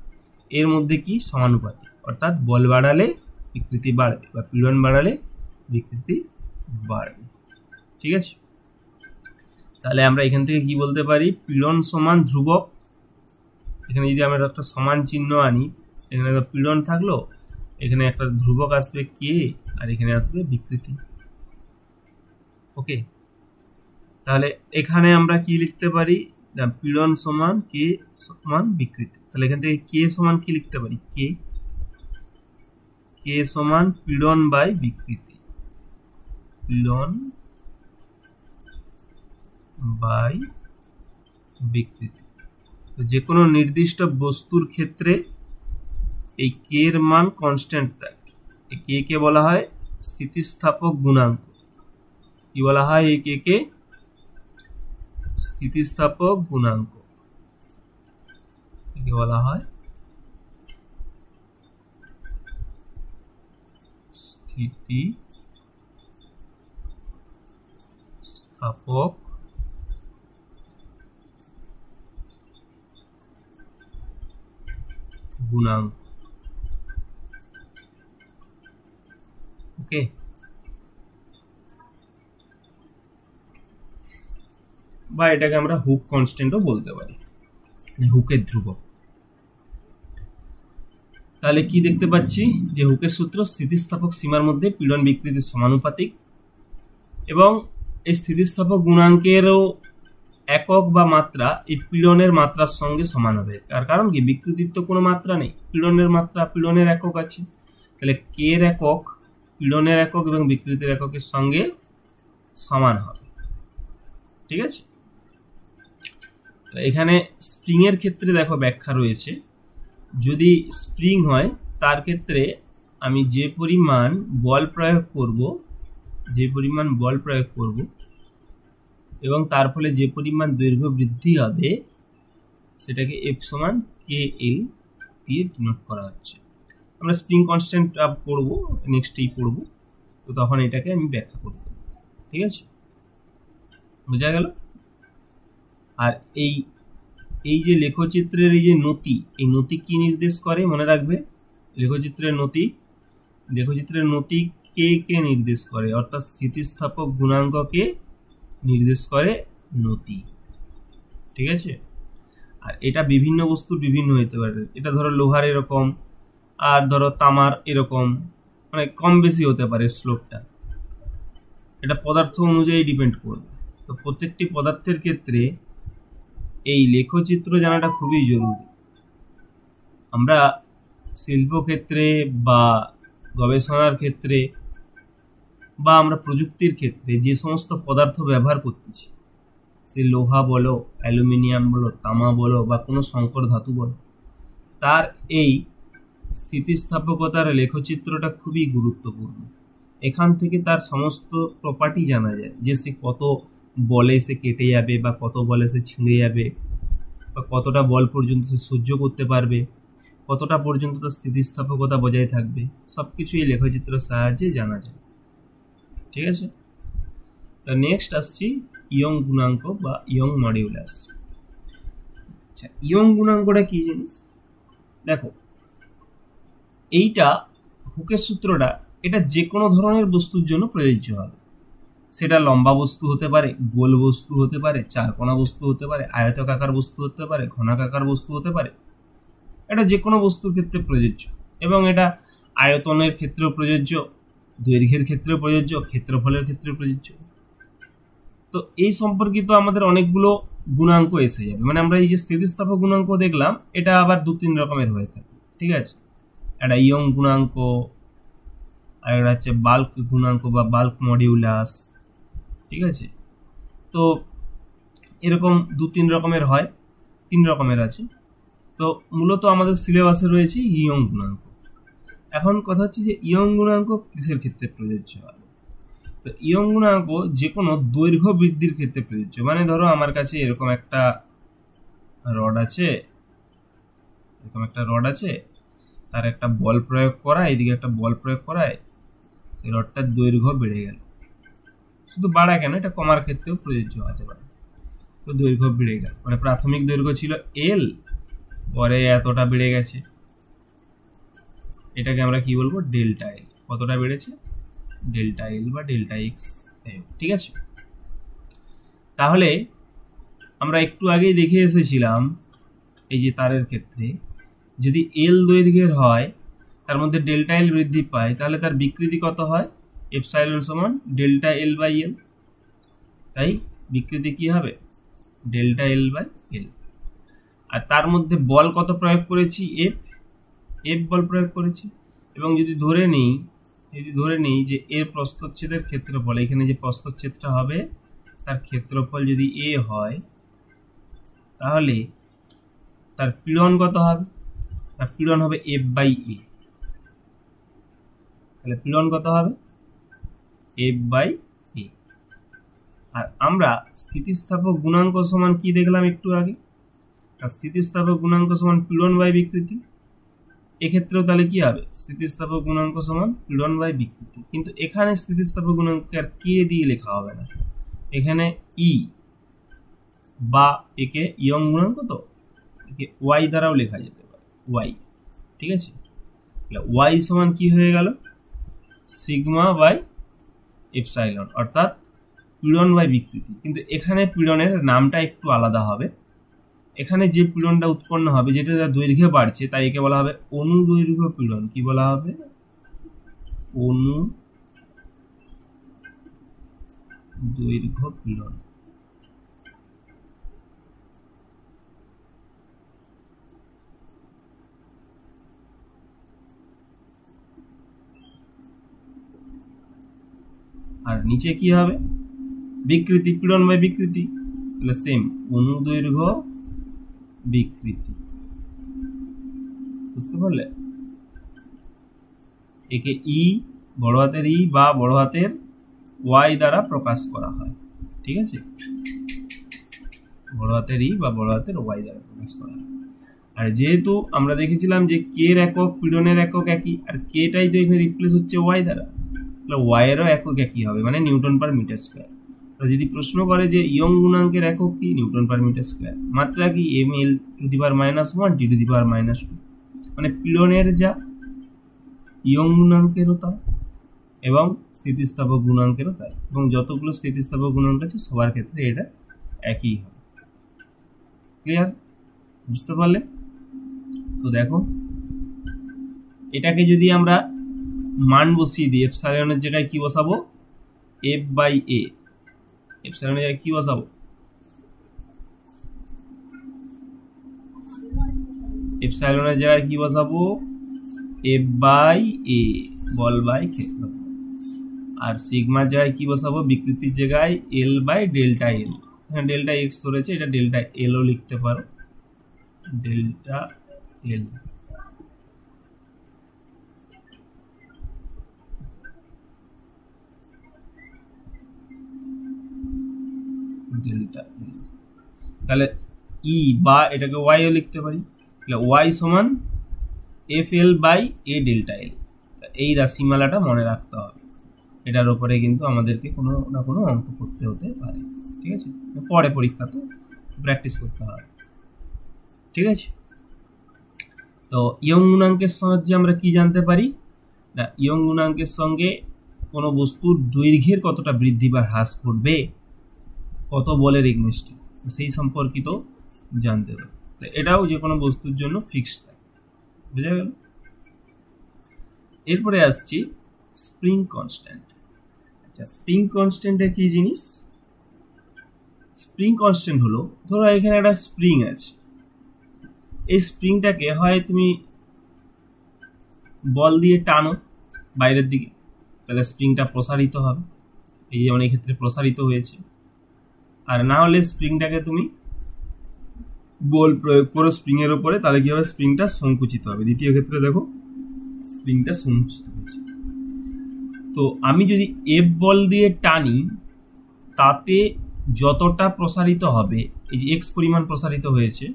এর মধ্যে কি সমানুপাতিক, অর্থাৎ বল বাড়ালে বিকৃতি বাড়বে বা পীড়ন বাড়ালে বিকৃতি বাড়বে। ঠিক আছে, তাহলে আমরা এখান থেকে কি বলতে পারি? পীড়ন সমান ধ্রুবক। এখানে যদি আমরা একটা সমান চিহ্ন আনি, এখানে পীড়ন থাকলো, এখানে একটা ধ্রুবক আসবে কে, আর এখানে আসবে বিকৃতি। ওকে, তাহলে এখানে আমরা কি লিখতে পারি? পীড়ন সমান কে সমান বিকৃতি। তাহলে এখান থেকে কে সমান কি লিখতে পারি? কে সমান পীড়ন বাই বিকৃতি, পীড়ন বাই বিকৃতি। তো যে কোনো নির্দিষ্ট বস্তুর ক্ষেত্রে এই কে এর মান কনস্ট্যান্ট থাকে। এই কে কে বলা হয় স্থিতিস্থাপক গুণাঙ্ক। কি বলা হয় এই কে কে? স্থিতিস্থাপক গুণাঙ্ক। একে বলা হয় স্থিতিস্থাপক গুণাঙ্ক। ওকে, বা এটাকে আমরা হুক কনস্ট্যান্টও বলতে পারি, মানে হুকের ধ্রুবক। তাহলে কি দেখতে পাচ্ছি যে হুকের সূত্র স্থিতিস্থাপক সীমার মধ্যে পীড়ন বিকৃতির সমানুপাতিক, এবং এই স্থিতিস্থাপক গুণাঙ্কেরও একক বা মাত্রা এই পীড়নের মাত্রার সঙ্গে সমান হবে। তার কারণ কি, বিকৃতির তো কোনো মাত্রা নেই, পীড়নের মাত্রা, পীড়নের একক আছে। তাহলে কে এর একক পীড়নের একক এবং বিকৃতির এককের সঙ্গে সমান হবে। ঠিক আছে, তো এখানে স্প্রিং এর ক্ষেত্রে দেখো ব্যাখ্যা রয়েছে। যদি স্প্রিং হয় তার ক্ষেত্রে আমি যে পরিমাণ বল প্রয়োগ করব এবং তার ফলে যে পরিমাণ দৈর্ঘ্য বৃদ্ধি হবে সেটাকে এফ সমান কে এল দিয়ে ডিনোট করা হচ্ছে। আমরা স্প্রিং কনস্ট্যান্ট পড়বো, নেক্সটেই পড়বো, তো তখন এটাকে আমি ব্যাখ্যা করব। ঠিক আছে, বোঝা গেল? আর এই যে লেখচিত্রের এই যে নতি, এই নতি কি নির্দেশ করে মনে রাখবে? লেখচিত্রের নতি কে কে নির্দেশ করে, অর্থাৎ স্থিতিস্থাপক গুণাঙ্ককে নির্দেশ করে নতি। ঠিক আছে, আর এটা বিভিন্ন বস্তুর বিভিন্ন হতে পারে। এটা ধরো লোহার এরকম, আর ধরো তামার এরকম, মানে কম বেশি হতে পারে স্লোপটা। এটা পদার্থ অনুযায়ী ডিপেন্ড করবে। তো প্রত্যেকটি পদার্থের ক্ষেত্রে এই লেখচিত্র জানাটা খুবই জরুরি। আমরা শিল্পক্ষেত্রে বা গবেষণার ক্ষেত্রে বা আমরা প্রযুক্তির ক্ষেত্রে যে সমস্ত পদার্থ ব্যবহার করতেছি, সে লোহা বলো, অ্যালুমিনিয়াম বলো, তামা বলো বা কোনো সংকর ধাতু বলো, তার এই স্থিতিস্থাপকতার লেখচিত্রটা খুবই গুরুত্বপূর্ণ। এখান থেকে তার সমস্ত প্রপার্টি জানা যায়, যে সে কত বলে সে কেটে যাবে বা কত বলে সে ছিঁড়ে যাবে, বা কতটা বল পর্যন্ত সে সহ্য করতে পারবে, কতটা পর্যন্ত তার স্থিতিস্থাপকতা বজায় থাকবে, সবকিছু এই লেখচিত্রের সাহায্যে জানা যায়। ঠিক আছে, তো নেক্সট আসছি ইয়ং গুণাঙ্ক বা ইয়ং মডিউলাস। আচ্ছা, ইয়ং গুণাঙ্কটা কি জিনিস? দেখো, এইটা হুকের সূত্রটা, এটা যে কোনো ধরনের বস্তুর জন্য প্রযোজ্য হবে। সেটা লম্বা বস্তু হতে পারে, গোল বস্তু হতে পারে, চারকোনা বস্তু হতে পারে, আয়তাকার বস্তু হতে পারে, ঘনাকার বস্তু হতে পারে। এটা যে কোনো বস্তুর ক্ষেত্রে প্রযোজ্য, এবং এটা আয়তনের ক্ষেত্রেও প্রযোজ্য, দৈর্ঘ্যের ক্ষেত্রেও প্রযোজ্য, ক্ষেত্রফলের ক্ষেত্রেও প্রযোজ্য। তো এই সম্পর্কিত আমাদের অনেকগুলো গুণাঙ্ক এসে যাবে। মানে আমরা এই যে স্থিতিস্থাপক গুণাঙ্ক দেখলাম, এটা আবার 2-3 রকমের হয়ে থাকে। ঠিক আছে, একটা ইয়ং গুণাঙ্ক, আর একটা হচ্ছে বাল্ক গুণাঙ্ক বা বাল্ক মডিউলাস। ঠিক আছে, তো এরকম 2-3 রকমের হয়, 3 রকমের আছে। তো মূলত আমাদের সিলেবাসে রয়েছে ইয়ং গুণাঙ্ক। এখন কথা হচ্ছে যে ইয়ং গুণাঙ্ক কিসের ক্ষেত্রে প্রযোজ্য হবে? তো ইয়ং গুণাঙ্ক যে কোনো দৈর্ঘ্য বৃদ্ধির ক্ষেত্রে প্রযোজ্য। মানে ধরো আমার কাছে এরকম একটা রড আছে, তার একটা বল প্রয়োগ করা, এদিকে একটা বল প্রয়োগ করায় সেই রডটার দৈর্ঘ্য বেড়ে গেল। শুধু বাড়া কেন, এটা কমার ক্ষেত্রেও প্রযোজ্য হতে পারে। তো দৈর্ঘ্য বেড়ে গেল, মানে প্রাথমিক দৈর্ঘ্য ছিল এল, পরে এতটা বেড়ে গেছে, এটাকে আমরা কি বলবো? Delta L. কতটা বেড়েছে? ডেল্টা এল বা ডেল্টা এক্স। ঠিক আছে, তাহলে আমরা একটু আগেই দেখে এসেছিলাম এই যে তারের ক্ষেত্রে যদি এল দৈর্ঘ্যের হয়, তার মধ্যে ডেল্টা এল বৃদ্ধি পায়, তাহলে তার বিকৃতি কত হয়? এপসাইলন সমান ডেল্টা এল বাই এল। তাই বিকৃতি কি হবে? ডেল্টা এল বাই এল। আর তার মধ্যে বল কত প্রয়োগ করেছি? এফ বল প্রয়োগ করেছি। এবং যদি ধরে নিই যে এর প্রস্থচ্ছেদের ক্ষেত্রফল, এখানে যে প্রস্থচ্ছেদটা হবে তার ক্ষেত্রফল যদি এ হয়, তাহলে তার পীড়ন কত হবে? তার পীড়ন হবে এফ বাই এ। তাহলে পীড়ন কত হবে? এফ বাই এ। আর আমরা স্থিতিস্থাপক গুণাঙ্ক সমান কি দেখলাম একটু আগে? স্থিতিস্থাপক গুণাঙ্ক সমান পীড়ন বাই বিকৃতি। এক্ষেত্রেও তাহলে কি হবে? স্থিতিস্থাপক গুণাঙ্ক সমান পীড়ন বাই বিকৃতি। কিন্তু এখানে স্থিতিস্থাপক গুণাঙ্ককে আর কে দিয়ে লেখা হবে না, এখানে ই বা একে ইয়ং গুণাঙ্ক, তো একে ওয়াই দ্বারাও লেখা যেতে পারে, ওয়াই। ঠিক আছে, ওয়াই সমান কি হয়ে গেল? সিগমা বাই এপসাইলন, অর্থাৎ পীড়ন বাই বিকৃতি। কিন্তু এখানে পীড়নের নামটা একটু আলাদা হবে। এখানে যে পীড়নটা উৎপন্ন হবে, যেটা দৈর্ঘ্যে বাড়ছে, তাই একে বলা হবে অনুদৈর্ঘ্য পীড়ন। কি বলা হবে? অনুদৈর্ঘ্য পীড়ন। আর নিচে কি হবে? বিকৃতি, পীড়ন বাই বিকৃতি। তাহলে সেম, অনুদৈর্ঘ্য বিকৃতি। বুঝতে পারলে? একে ই, বড় হাতের ই বা বড় হাতের ওয়াই দ্বারা প্রকাশ করা হয়। ঠিক আছে, বড় হাতের ই বা বড় হাতের ওয়াই দ্বারা প্রকাশ করা হয়। আর যেহেতু আমরা দেখেছিলাম যে কে এর একক পীড়নের একক একই, আর কেটাই তো এখানে রিপ্লেস হচ্ছে ওয়াই দ্বারা, তাহলে ওয়াই এরও একক একই হবে, মানে নিউটন পার মিটার স্কোয়ার। তো যদি প্রশ্ন করে যে ইয়ং গুণাঙ্কের একক কি, নিউটন পার মিটার স্কোয়ার। মাত্রা কি? M L to the power -1 T to the power -2। মানে পীড়নের যা, ইয়ং গুণাঙ্কেরও তা, এবং স্থিতিস্থাপক গুণাঙ্কেরও তাই। এবং যতগুলো স্থিতিস্থাপক গুণাঙ্ক আছে সবার ক্ষেত্রে এটা একই হবে। ক্লিয়ার? বুঝতে পারলে? তো দেখো, এটাকে যদি আমরা মান বসিয়ে দিই, এপসাইলনের জায়গায় কি বসাবো? এফ বাই এ। এপসাইলনের জায়গায় কি বসাবো? এপসাইলনের জায়গায় কি বসাবো? এফ বাই এ, বল বাই ক্ষেত্রফল। আর সিগমার জায়গায় কি বসাবো? বিকৃতির জায়গায় এল বাই ডেল্টা এল। এখানে ডেল্টা এক্স ধরেছে, এটা ডেল্টা এলও লিখতে পারো, ডেল্টা এল। ডেল্টা এল। তাহলে ই বা এটাকে ওয়াইও লিখতে পারি, তাহলে ওয়াই সমান F L by A delta L. এই রাশিমালাটা মনে রাখতে হবে, এটার উপরে কিন্তু আমাদেরকে কোনো না কোনো অঙ্ক করতে হতে পারে। ঠিক আছে, পরে পরীক্ষাতে প্র্যাকটিস করতে হবে। ঠিক আছে, তো ইয়ং গুণাঙ্কের সাহায্যে আমরা কি জানতে পারি না, ইয়ং গুণাঙ্কের সঙ্গে কোনো বস্তুর দৈর্ঘ্যের কতটা বৃদ্ধি বা হ্রাস ঘটবে কত বলের এগনেস্টে, সেই সম্পর্কিত জানতে হবে। এটাও যে কোনো বস্তুর জন্য ফিক্সড থাকে। বুঝা গেল? এরপরে আসছি স্প্রিং কনস্ট্যান্ট। আচ্ছা, স্প্রিং কনস্ট্যান্টটা কি জিনিস? স্প্রিং কনস্ট্যান্ট হলো, ধরো এখানে একটা স্প্রিং আছে, এই স্প্রিংটাকে হয় তুমি বল দিয়ে টানো বাইরের দিকে, তাহলে স্প্রিংটা প্রসারিত হবে, এই যেমন এই ক্ষেত্রে প্রসারিত হয়েছে। আর না হলে স্প্রিংটাকে তুমি বল প্রয়োগ করো স্প্রিং এর উপরে, তাহলে কি হবে? স্প্রিংটা সংকুচিত হবে। দ্বিতীয় ক্ষেত্রে দেখো স্প্রিংটা সংকুচিত হয়েছে। তো আমি যদি এফ বল দিয়ে টানি, তাতে যতটা প্রসারিত হবে, এই যে এক্স পরিমাণ প্রসারিত হয়েছে,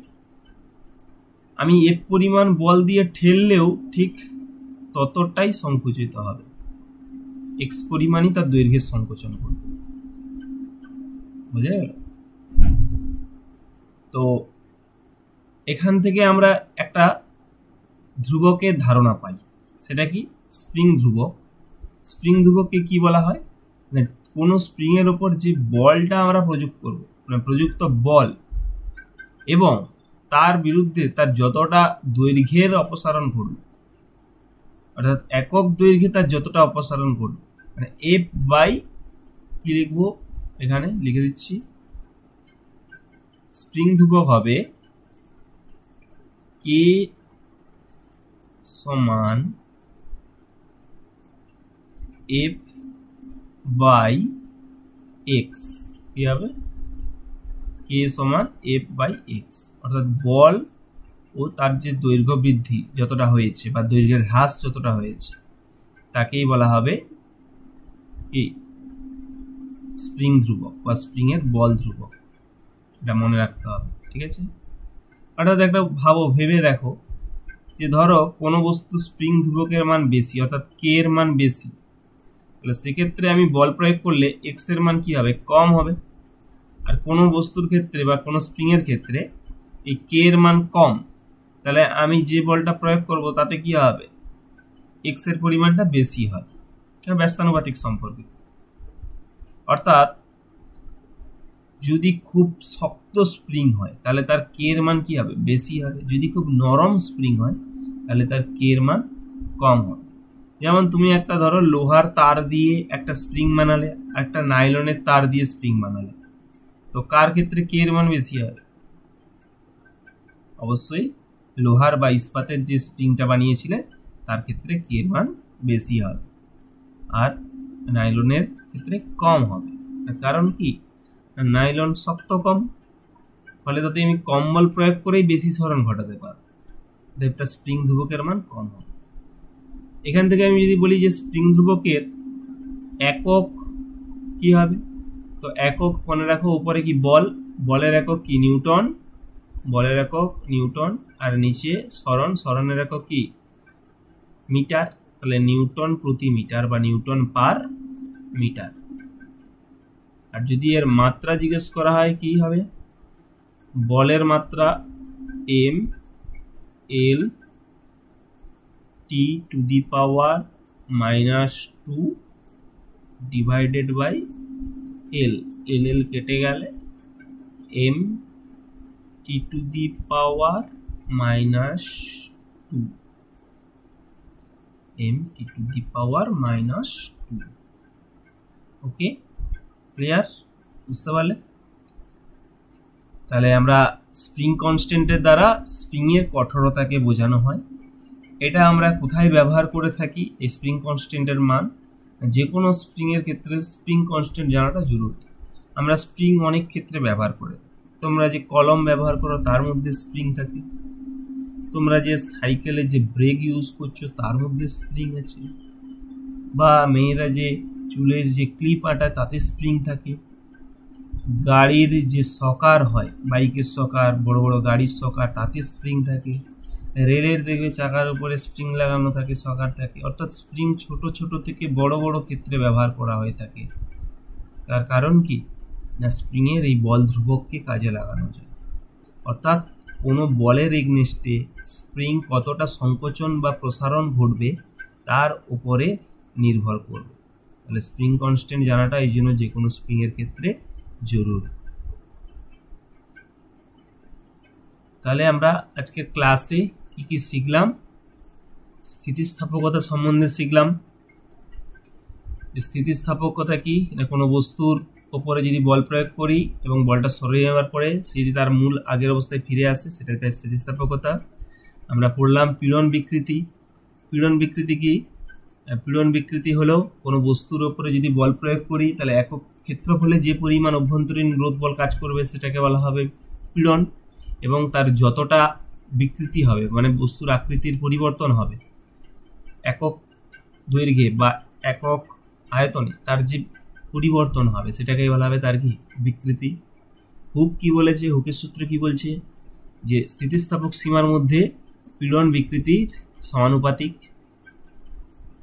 আমি এফ পরিমাণ বল দিয়ে ঠেললেও ঠিক ততটাই সংকুচিত হবে, এক্স পরিমাণই তার দৈর্ঘ্যের সংকোচন করবে। বুঝা গেল? তো এখান থেকে আমরা একটা ধ্রুবকের ধারণা পাই, সেটা কি? স্প্রিং ধ্রুবক। স্প্রিং ধ্রুবককে কি বলা হয়? না, কোনো স্প্রিং এর উপর যে বলটা আমরা প্রযুক্ত করব, মানে প্রযুক্ত বল, এবং তার বিরুদ্ধে তার যতটা দৈর্ঘ্যের অপসারণ ঘটবে, অর্থাৎ একক দৈর্ঘ্যে তার যতটা অপসারণ ঘটবে, মানে এফ বাই কি লিখবো? এখানে লিখে দিচ্ছি, স্প্রিং ধ্রুবক হবে কে সমান এফ বাই এক্স। কি হবে? কে সমান এফ বাই এক্স, অর্থাৎ বল ও তার যে দৈর্ঘ্য বৃদ্ধি যতটা হয়েছে বা দৈর্ঘ্যের হ্রাস যতটা হয়েছে তাকেই বলা হবে কি স্প্রিং ধ্রুবক বা স্প্রিং এর বল ধ্রুবক। এটা মনে রাখতে হবে, ঠিক আছে। অর্থাৎ একটা ভেবে দেখো যে ধরো কোনো বস্তু স্প্রিং ধ্রুবকের মান বেশি, অর্থাৎ কে এর মান বেশি, তাহলে সেক্ষেত্রে আমি বল প্রয়োগ করলে এক্স এর মান কি হবে, কম হবে। আর কোনো বস্তুর ক্ষেত্রে বা কোনো স্প্রিং এর ক্ষেত্রে এই কে এর মান কম, তাহলে আমি যে বলটা প্রয়োগ করব তাতে কি হবে, এক্স এর পরিমাণটা বেশি হয়। ব্যস্তানুপাতিক সম্পর্ক। অর্থাৎ যদি খুব শক্ত স্প্রিং হয় তাহলে তার কে এর মান কি হবে, বেশি হবে। যদি খুব নরম স্প্রিং হয় তাহলে তার কে এর মান কম হবে। যেমন তুমি একটা ধরো লোহার তার দিয়ে একটা স্প্রিং বানালে, একটা নাইলনের তার দিয়ে স্প্রিং বানালে, তো কার ক্ষেত্রে কে এর মান বেশি হবে? অবশ্যই লোহার বা ইস্পাতের যে স্প্রিংটা বানিয়েছিলে তার ক্ষেত্রে কে এর মান বেশি হবে, আর নাইলনের ক্ষেত্রে কম হবে। কারণ কি, নাইলন শক্ত কম, ফলে তাতে আমি কম বল প্রয়োগ করেই বেশি সরণ ঘটাতে পারবো, তার স্প্রিং ধ্রুবকের মান কম হবে। এখান থেকে আমি যদি বলি যে স্প্রিং ধ্রুবকের একক কি হবে, তো একক মনে রাখো, উপরে কি বল, বলের একক কি নিউটন, বলের একক নিউটন, আর নিচে সরণ, সরণের একক কি মিটার, তাহলে নিউটন প্রতি মিটার বা নিউটন পার মিটার। আর যদি এর মাত্রা জিজ্ঞেস করা হয় কি হবে, বলের মাত্রা M L T to the power -2 divided by L, L L কেটে গেলে M T to the power -2, M T to the power -2। Okay, clear, বুঝতে পারলে? তাহলে আমরা স্প্রিং কনস্ট্যান্টের দ্বারা স্প্রিং এর কঠোরতাকে বোঝানো হয়। এটা আমরা কোথায় ব্যবহার করে থাকি, এই স্প্রিং কনস্ট্যান্টের মান? যে কোনো স্প্রিং এর ক্ষেত্রে স্প্রিং কনস্ট্যান্ট জানাটা জরুরি। আমরা স্প্রিং অনেক ক্ষেত্রে ব্যবহার করে, তোমরা যে কলম ব্যবহার করো তার মধ্যে স্প্রিং থাকে, তোমরা যে সাইকেলে যে ব্রেক ইউজ করছো তার মধ্যে স্প্রিং আছে, বা মেয়েরা যে চুলের যে ক্লিপ আটায় তাতে স্প্রিং থাকে, গাড়ির যে সকার হয়, বাইকের সকার, বড় বড় গাড়ির সকার, তাতে স্প্রিং থাকে, রেলের দেখবে চাকার উপরে স্প্রিং লাগানো থাকে, সকার থাকে। অর্থাৎ স্প্রিং ছোট ছোট থেকে বড় বড় ক্ষেত্রে ব্যবহার করা হয়ে থাকে। তার কারণ কি না, স্প্রিংয়ের এই বল ধ্রুবককে কাজে লাগানো যায়। অর্থাৎ কোনো বলের এগনেস্টে স্প্রিং কতটা সংকোচন বা প্রসারণ ঘটবে তার উপরে নির্ভর করবে। তাহলে স্প্রিং কনস্ট্যান্ট জানাটা এই জন্য যে কোনো স্প্রিংয়ের ক্ষেত্রে জরুরি। তাহলে আমরা আজকে ক্লাসে কি কি শিখলাম, স্থিতিস্থাপকতা সম্বন্ধে শিখলাম। স্থিতিস্থাপকতা কি না, কোনো বস্তুর উপরে যদি বল প্রয়োগ করি এবং বলটা সরে যাওয়ার পরে সে যদি তার মূল আগের অবস্থায় ফিরে আসে, সেটাই তার স্থিতিস্থাপকতা। আমরা পড়লাম পীড়ন বিকৃতি। পীড়ন বিকৃতি কি, পীড়ন বিকৃতি হলো কোনো বস্তুর উপরে যদি বল প্রয়োগ করি তাহলে একক ক্ষেত্রফলে যে পরিমাণ অভ্যন্তরীণ রোধ বল কাজ করবে সেটাকে বলা হবে পীড়ন, এবং তার যতটা বিকৃতি হবে মানে বস্তুর আকৃতির পরিবর্তন হবে একক দৈর্ঘ্যে বা একক আয়তনে, তার যে পরিবর্তন হবে সেটাকে বলা হবে তার কি বিকৃতি। হুক কি বলেছে, হুকের সূত্র কি বলছে যে স্থিতিস্থাপক সীমার মধ্যে পীড়ন বিকৃতির সমানুপাতিক।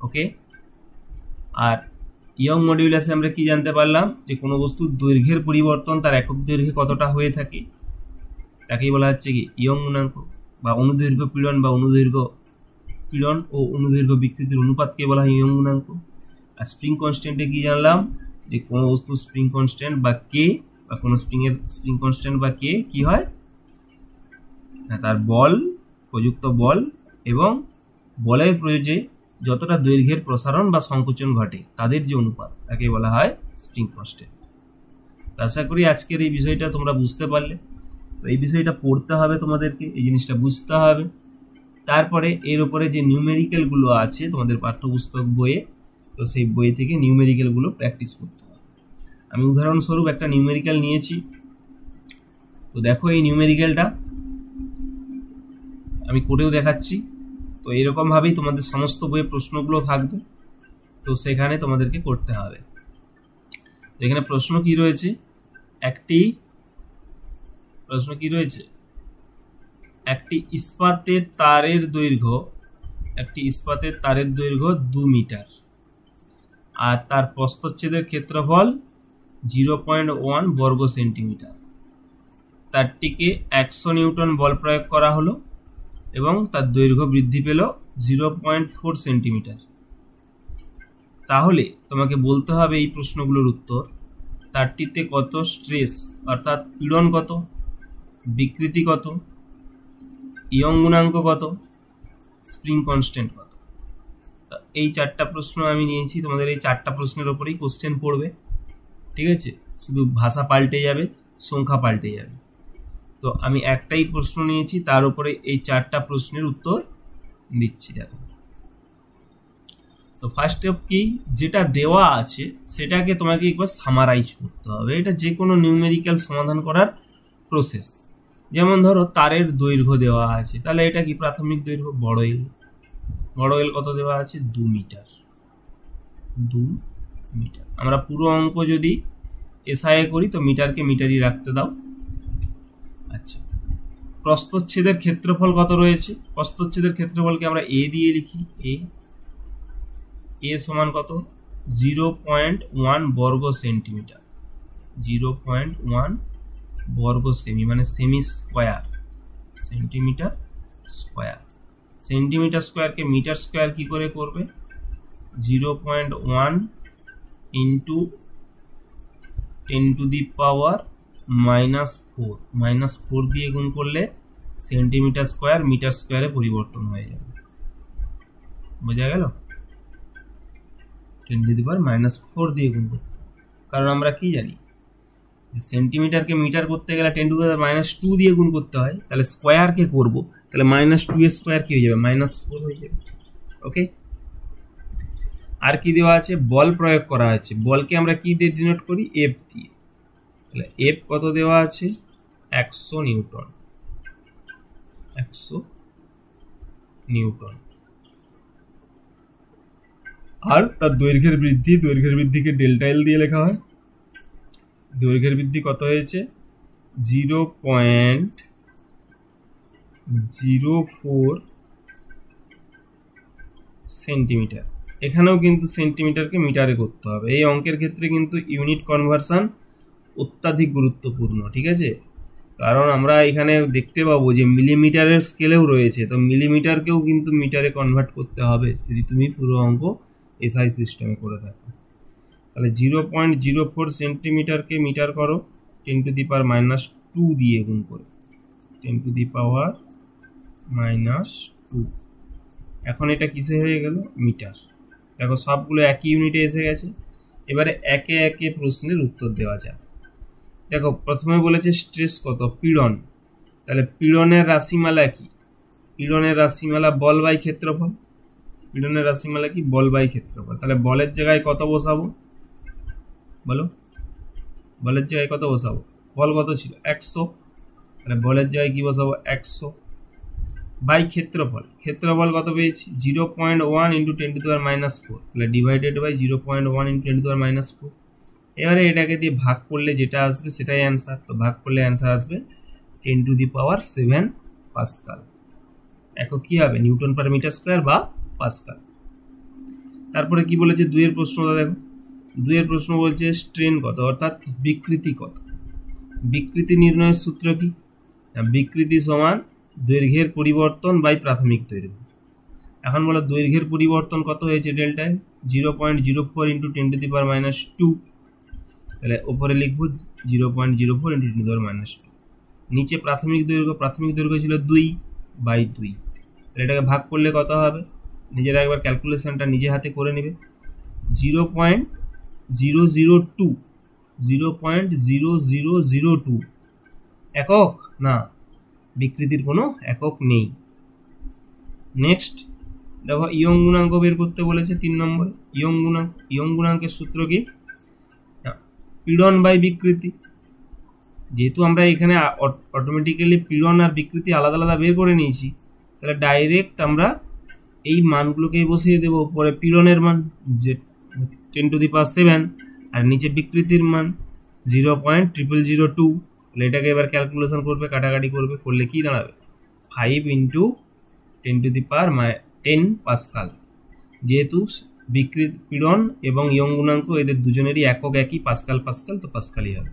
ওকে, আর ইয়ং মডিউলাসে আমরা কি জানতে পারলাম যে কোনো বস্তুর দৈর্ঘ্যের পরিবর্তন তার একক দৈর্ঘ্যে কতটা হয়ে থাকে তাকেই বলা হচ্ছে কি ইয়ং গুণাঙ্ক, বা অনুদৈর্ঘ্য পীড়ন বা অনুদৈর্ঘ্য পীড়ন ও অনুদৈর্ঘ্য বিকৃতির অনুপাতকে বলা হয় ইয়ং গুণাঙ্ক। আর স্প্রিং কনস্ট্যান্টে কি জানলাম যে কোনো বস্তুর স্প্রিং কনস্ট্যান্ট বা কে, বা কোনো স্প্রিংয়ের স্প্রিং কনস্ট্যান্ট বা কে কি হয় না, তার বল, প্রযুক্ত বল এবং বলের প্রয়োগে যতটা দৈর্ঘ্যের প্রসারণ বা সংকোচন ঘটে তাদের যে অনুপাত তাকে বলা হয় স্প্রিং কনস্ট্যান্ট। আশা করি আজকের এই বিষয়টা তোমরা বুঝতে পারলে। তো এই বিষয়টা পড়তে হবে তোমাদেরকে, এই জিনিসটা বুঝতে হবে। তারপরে এর উপরে যে নিউমেরিক্যালগুলো আছে তোমাদের পাঠ্যপুস্তক বইয়ে, তো সেই বই থেকে নিউমেরিক্যালগুলো প্র্যাকটিস করতে হবে। আমি উদাহরণস্বরূপ একটা নিউমেরিক্যাল নিয়েছি, তো দেখো এই নিউমেরিক্যালটা আমি করেও দেখাচ্ছি। তো এরকমভাবেই তোমাদের সমস্ত বইয়ে প্রশ্নগুলো থাকবে, তো সেখানে তোমাদেরকে করতে হবে। এখানে প্রশ্ন কি রয়েছে, একটি ইস্পাতের তারের দৈর্ঘ্য 2 মিটার আর তার প্রস্থচ্ছেদের ক্ষেত্রফল 0.1 বর্গ সেন্টিমিটার। তারটিকে 100 নিউটন বল প্রয়োগ করা হলো এবং তার দৈর্ঘ্য বৃদ্ধি পেল 0.4 সেন্টিমিটার। তাহলে তোমাকে বলতে হবে এই প্রশ্নগুলোর উত্তর। তারটিতে কত স্ট্রেস অর্থাৎ পীড়ন কত, বিকৃতি কত, ইয়ং গুণাঙ্ক কত, স্প্রিং কনস্ট্যান্ট কত। এই 4টা প্রশ্ন আমি নিয়েছি, তোমাদের এই 4টা প্রশ্নের ওপরেই কোশ্চেন পড়বে, ঠিক আছে? শুধু ভাষা পাল্টে যাবে, সংখ্যা পাল্টে যাবে। তো আমি একটাই প্রশ্ন নিয়েছি, তার উপরে এই 4টা প্রশ্নের উত্তর দিচ্ছি। দেখো, তো ফার্স্ট স্টেপ কি, যেটা দেওয়া আছে সেটাকে তোমাকে একবার সামারাইজ করতে হবে। এটা যে কোনো নিউমেরিক্যাল সমাধান করার প্রসেস। যেমন ধরো তারের দৈর্ঘ্য দেওয়া আছে, তাহলে এটা কি প্রাথমিক দৈর্ঘ্য, বড় এল কত দেওয়া আছে, 2 মিটার। আমরা পুরো অঙ্ক যদি এসআই করি তো মিটারকে মিটারই রাখতে দাও। আচ্ছা, প্রস্থচ্ছেদের ক্ষেত্রফল কত রয়েছে, প্রস্থচ্ছেদের ক্ষেত্রফলকে আমরা এ দিয়ে লিখি। এ সমান কত, 0.1 বর্গ সেন্টিমিটার। 0.1 বর্গ সেমি মানে সেমি স্কোয়ার, সেন্টিমিটার স্কোয়ারকে মিটার স্কোয়ার কি করে করবে, 0.1 ইন্টু 10 টু দি পাওয়ার -4 দিয়ে গুণ করলে সেন্টিমিটার স্কোয়ার মিটার স্কোয়ারে পরিবর্তন হয়ে যাবে। বোঝা গেল? 10 টু দি পাওয়ার -4 দিয়ে গুণ করতে, কারণ আমরা কি জানি, সেন্টিমিটারকে মিটার করতে গেলে 10 টু দি পাওয়ার -2 দিয়ে গুণ করতে হয়। তাহলে স্কোয়ারকে করব, তাহলে -2 এর স্কোয়ার কি হয়ে যাবে, -4 হয়ে যাবে। ওকে, আর কি দেওয়া আছে, বল প্রয়োগ করা আছে। বলকে আমরা কি দিয়ে ডিনোট করি, এফ দিয়ে। তাহলে এফ কত দেওয়া আছে, 100 নিউটন। আর তার দৈর্ঘ্যের বৃদ্ধিকে ডেল্টা এল দিয়ে লেখা হয়। দৈর্ঘ্যের বৃদ্ধি কত হয়েছে, 0.04 সেন্টিমিটার। এখানেও কিন্তু সেন্টিমিটারকে মিটারে করতে হবে। এই অঙ্কের ক্ষেত্রে কিন্তু ইউনিট কনভার্সন অত্যাধিক গুরুত্বপূর্ণ, ঠিক আছে? কারণ আমরা এখানে দেখতে পাবো যে মিলিমিটারের স্কেলেও রয়েছে, তো মিলিমিটারকেও কিন্তু মিটারে কনভার্ট করতে হবে যদি তুমি পুরো অঙ্ক এসআই সিস্টেমে করে থাকো। তাহলে 0.04 সেন্টিমিটারকে মিটার করো 10 টু দি পাওয়ার -2 দিয়ে গুণ করে, 10 টু দি পাওয়ার -2। এখন এটা কিসে হয়ে গেল, মিটার। দেখো সবগুলো একই ইউনিটে এসে গেছে। এবারে একে একে প্রশ্নের উত্তর দেওয়া যাক। দেখো প্রথমে বলেছে স্ট্রেস কত, পীড়ন। তাহলে পীড়নের রাশিমালা কি, পীড়নের রাশিমালা বল বাই ক্ষেত্রফল। পীড়নের রাশিমালা কি, বল বাই ক্ষেত্রফল। তাহলে বলের জায়গায় কত বসাবো, বলো, বলের জায়গায় কত বসাবো, বল কত ছিল, 100। তাহলে বলের জায়গায় কি বসাবো, 100 বাই ক্ষেত্রফল। ক্ষেত্রফল কত পেয়েছি, 0.1 ইন্টু 10 টু দি পাওয়ার -4। তাহলে divided by 0.1 into 10 to the power -4। এবারে এটাকে দিয়ে ভাগ করলে যেটা আসবে সেটাই অ্যান্সার। তো ভাগ করলে অ্যান্সার আসবে 10 টু দি পাওয়ার 7 পাস্কাল। একক কি হবে, নিউটন পার মিটার স্কোয়ার বা পাস্কাল। তারপরে কি বলেছে, 2 এর প্রশ্নটা দেখো। 2 এর প্রশ্ন বলছে স্ট্রেন কত অর্থাৎ বিকৃতি কত। বিকৃতি নির্ণয়ের সূত্র কি, বিকৃতি সমান দৈর্ঘ্যের পরিবর্তন বাই প্রাথমিক দৈর্ঘ্য। এখন বলো দৈর্ঘ্যের পরিবর্তন কত হয়েছে, delta L 0.04 into 10 to the power -2। তাহলে ওপরে লিখবো 0.04 ইন্টু 10 টু দি পাওয়ার -2। নিচে প্রাথমিক দৈর্ঘ্য ছিল 2/2। তাহলে এটাকে ভাগ করলে কত হবে, নিজেরা একবার ক্যালকুলেশনটা নিজে হাতে করে নেবে। 0.0002 একক না, বিকৃতির কোনো একক নেই। নেক্সট দেখো ইয়ং গুণাঙ্ক বের করতে বলেছে 3 নম্বরে। ইয়ং গুণাঙ্কের সূত্র কি, পীড়ন বাই বিকৃতি। যেহেতু আমরা এখানে অটোমেটিক্যালি পীড়ন আর বিকৃতি আলাদা আলাদা বের করে নিয়েছি, তাহলে ডাইরেক্ট আমরা এই মানগুলোকে বসিয়ে দেবো, উপরে পীড়নের মান যে 10⁻⁷, আর নিচে বিকৃতির মান 0.0002। তাহলে এটাকে এবার ক্যালকুলেশন করবে, কাটাকাটি করবে, করলে কি দাঁড়াবে 5 × 10⁻10 পাস্কাল। যেহেতু বিকৃত পীড়ন এবং ইয়ং গুণাঙ্ক এদের দুজনেরই একক একই, পাস্কাল পাস্কাল, তো পাস্কালই হবে।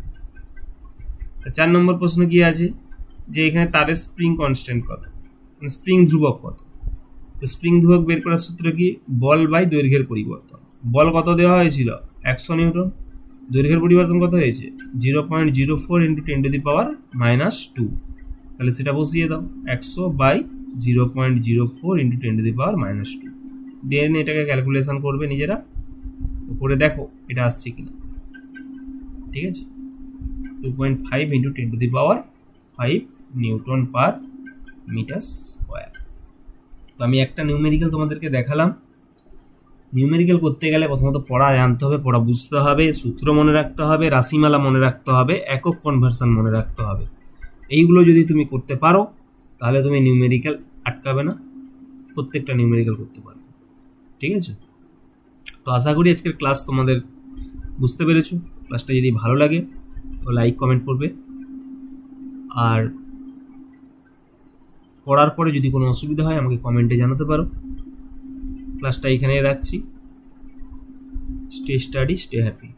4 নম্বর প্রশ্ন কি আছে, যে এখানে তারের স্প্রিং কনস্ট্যান্ট কত, স্প্রিং ধ্রুবক কত। তো স্প্রিং ধ্রুবক বের করার সূত্র কি, বল বাই দৈর্ঘ্যের পরিবর্তন। বল কত দেওয়া হয়েছিল 100 নিউটন, দৈর্ঘ্যের পরিবর্তন কত হয়েছে 0.04 × 10⁻²। তাহলে সেটা বসিয়ে দাও, 100/0.04 × 10⁻²। দেন এটাকে ক্যালকুলেশন করবে নিজেরা, করে দেখো এটা আসছে কিনা। ঠিক আছে, 2.5 × 10⁵ নিউটন পার মিটার স্কোয়ার। তো আমি একটা নিউমেরিক্যাল তোমাদেরকে দেখালাম। নিউমেরিক্যাল করতে গেলে প্রথমত পড়া জানতে হবে, পড়া বুঝতে হবে, সূত্র মনে রাখতে হবে, রাশিমালা মনে রাখতে হবে, একক কনভার্সন মনে রাখতে হবে। এইগুলো যদি তুমি করতে পারো তাহলে তুমি নিউমেরিক্যাল আটকাবে না, প্রত্যেকটা নিউমেরিক্যাল করতে পারবে। ঠিক আছে, তো আশা করি আজকের ক্লাস তোমাদের বুঝতে পেরেছো। ক্লাসটা যদি ভালো লাগে তো লাইক কমেন্ট করবে, আর পড়ার পরে যদি কোনো অসুবিধা হয় আমাকে কমেন্টে জানাতে পারো। ক্লাসটা এখানে রাখছি। Stay study, stay happy.